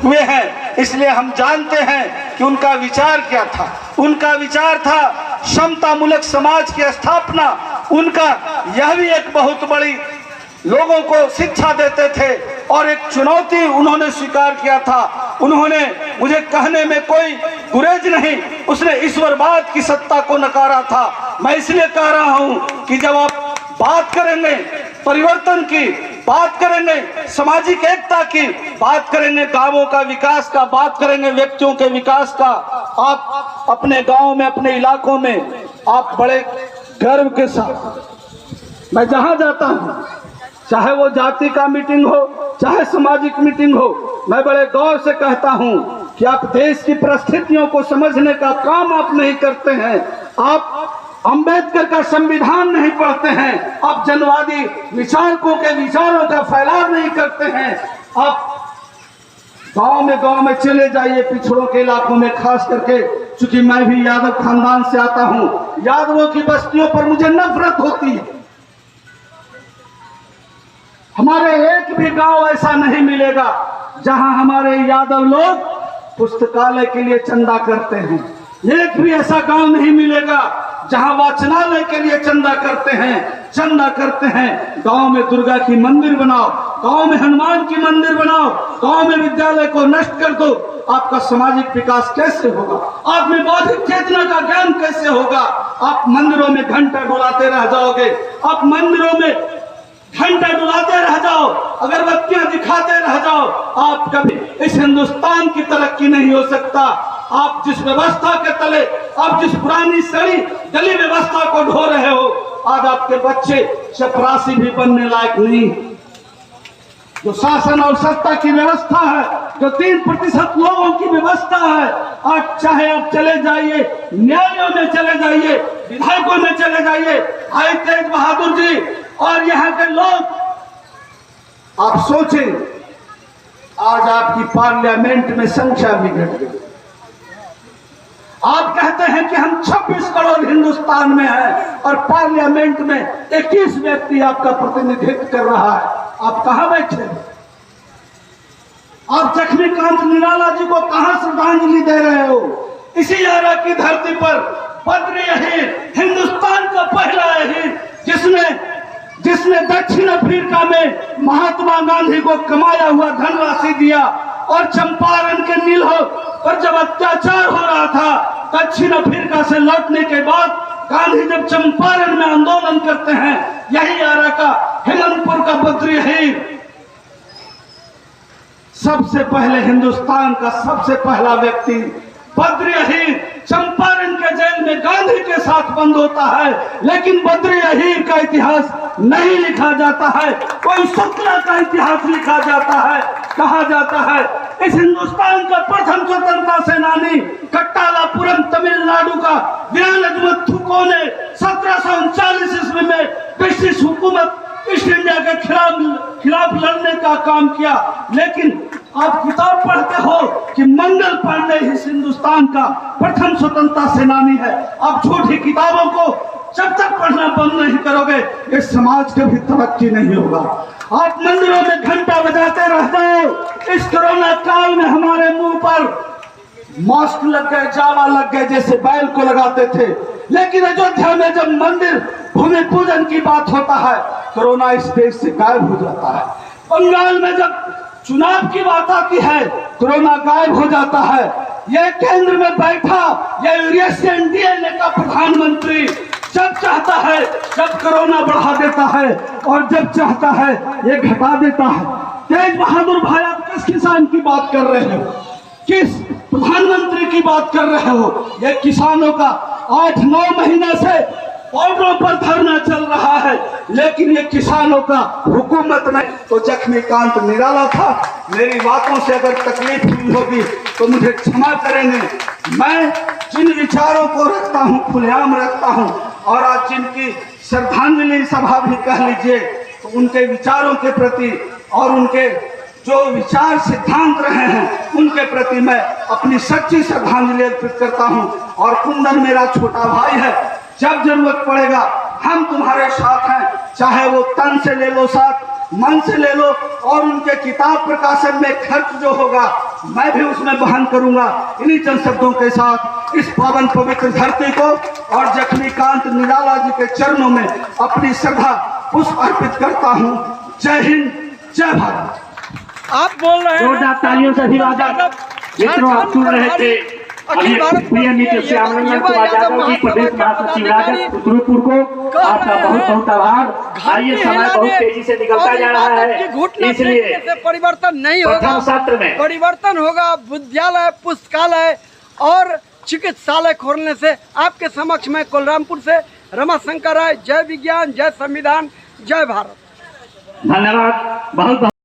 हुए हैं, इसलिए हम जानते हैं कि उनका विचार क्या था। उनका विचार था समतामूलक समाज की स्थापना। उनका यह भी एक बहुत बड़ी लोगों को शिक्षा देते थे और एक चुनौती उन्होंने स्वीकार किया था। उन्होंने, मुझे कहने में कोई गुरेज नहीं, उसने ईश्वरवाद की सत्ता को नकारा था। मैं इसलिए कह रहा हूं कि जब आप बात करेंगे परिवर्तन की, बात करेंगे सामाजिक एकता की, बात करेंगे गांवों का विकास का, बात करेंगे व्यक्तियों के विकास का, आप अपने गांव में, अपने इलाकों में आप बड़े गर्व के साथ, मैं जहां जाता हूं, चाहे वो जाति का मीटिंग हो, चाहे सामाजिक मीटिंग हो, मैं बड़े गौर से कहता हूं कि आप देश की परिस्थितियों को समझने का काम आप नहीं करते हैं। आप अंबेडकर का संविधान नहीं पढ़ते हैं, आप जनवादी विचारकों के विचारों का फैलाव नहीं करते हैं। आप गांव में चले जाइए, पिछड़ों के इलाकों में खास करके, चूंकि मैं भी यादव खानदान से आता हूं, यादवों की बस्तियों पर मुझे नफरत होती है। हमारे एक भी गांव ऐसा नहीं मिलेगा जहां हमारे यादव लोग पुस्तकालय के लिए चंदा करते हैं। एक भी ऐसा गांव नहीं मिलेगा जहां वाचनालय के लिए चंदा करते हैं। गांव में दुर्गा की मंदिर बनाओ, गांव में हनुमान की मंदिर बनाओ, गांव में विद्यालय को नष्ट कर दो, आपका सामाजिक विकास कैसे होगा? आप में बौद्धिक चेतना का ज्ञान कैसे होगा? आप मंदिरों में घंटा डुलाते रह जाओगे, आप मंदिरों में घंटा डुलाते रह जाओ, अगरबत्तियां दिखाते रह जाओ, आप कभी इस हिंदुस्तान की तरक्की नहीं हो सकता। आप जिस व्यवस्था के तले, आप जिस पुरानी सड़ी गली व्यवस्था को ढो रहे हो, आज आपके बच्चे चपरासी भी बनने लायक नहीं। जो शासन और सत्ता की व्यवस्था है, जो 3% लोगों की व्यवस्था है, आज चाहे आप चले जाइए न्यायालयों में, चले जाइए विधायकों में, चले जाइए, भाई तेज बहादुर जी और यहाँ के लोग, आप सोचें आज आपकी पार्लियामेंट में संख्या भी घट गई। आप कहते हैं कि हम 26 करोड़ हिंदुस्तान में हैं और पार्लियामेंट में 21 व्यक्ति आपका प्रतिनिधित्व कर रहा है। आप कहां बैठे? आप लक्ष्मीकांत निराला जी को कहां श्रद्धांजलि दे रहे हो? इसी एरा की धरती पर बद्री अहीर, हिंदुस्तान का पहला अहीर, जिसने दक्षिण अफ्रीका में महात्मा गांधी को कमाया हुआ धनराशि दिया और चंपारण के नीलों पर जब अत्याचार हो रहा था, दक्षिण अफ्रीका से लौटने के बाद गांधी जब चंपारण में आंदोलन करते हैं, यही आरा का हेमंतपुर का बद्री अहीर सबसे पहले, हिंदुस्तान का सबसे पहला व्यक्ति बद्री अहीर चंपारण के जेल में गांधी के साथ बंद होता है, लेकिन बद्री अहीर का इतिहास नहीं लिखा जाता है। कोई शुक्ला का इतिहास लिखा जाता है। कहा जाता है इस हिंदुस्तान का प्रथम स्वतंत्रता सेनानी कट्टालापुरम तमिलनाडु का वीर अजमथुको ने 1739 ईस्वी में ब्रिटिश हुकूमत ईस्ट इंडिया के खिलाफ लड़ने का काम किया। लेकिन आप किताब पढ़ते हो कि मंगल पांडे इस हिंदुस्तान का प्रथम स्वतंत्रता सेनानी है। आप झूठी किताबों को जब तक पढ़ना बंद नहीं करोगे, इस समाज के भी तरक्की नहीं होगा। आप मंदिरों में घंटा बजाते रह जाओ। इस कोरोना काल में हमारे मुंह पर मास्क लग गए, जावा लग गए, जैसे बैल को लगाते थे। लेकिन अयोध्या में जब मंदिर भूमि पूजन की बात होता है, कोरोना इस देश से गायब हो जाता है। बंगाल में जब चुनाव की बात आती है, कोरोना गायब हो जाता है। यह केंद्र में बैठा यह यूरेशियन डीएनए का प्रधानमंत्री जब चाहता है, जब कोरोना बढ़ा देता है और जब चाहता है ये घटा देता है। तेज बहादुर भाई, आप किस किसान की बात कर रहे हो? किस प्रधानमंत्री की बात कर रहे हो? ये किसानों का 8-9 महीने से बॉर्डरों पर धरना चल रहा है, लेकिन ये किसानों का हुकूमत नहीं। तो लक्ष्मीकांत निराला था। मेरी बातों से अगर तकलीफ हुई होगी तो मुझे क्षमा करेंगे। मैं जिन विचारों को रखता हूँ, खुलेआम रखता हूँ, और आज जिनकी श्रद्धांजलि सभा भी कह लीजिए, तो उनके विचारों के प्रति और उनके जो विचार सिद्धांत रहे हैं उनके प्रति मैं अपनी सच्ची श्रद्धांजलि अर्पित करता हूं। और कुंदन मेरा छोटा भाई है, जब जरूरत पड़ेगा हम तुम्हारे साथ हैं, चाहे वो तन से ले लो साथ, मन से ले लो, और उनके किताब प्रकाशन में खर्च जो होगा मैं भी उसमें वहन करूंगा। इन्हीं चंद शब्दों के साथ इस पावन पवित्र धरती को और जखमीकांत निराला जी के चरणों में अपनी श्रद्धा पुष्प अर्पित करता हूं। जय हिंद, जय भारत। आप बोल रहे हैं जोरदार तालियों से अभिवादन। मित्रों, आप सुन रहे थे अभी प्रिय मित्र श्यामनंदन कुमार यादव जी, प्रदेश महासचिव राजद उदयपुर को आपका बहुत बहुत आभार। आइए, समय बहुत तेजी से निकलता जा रहा है, इसलिए परिवर्तन नहीं होगा। प्रथम सत्र में परिवर्तन होगा विद्यालय, पुस्तकालय और चिकित्सालय खोलने से। आपके समक्ष में कोलरामपुर से रमाशंकर राय। जय विज्ञान, जय संविधान, जय भारत। धन्यवाद बहुत बहुत।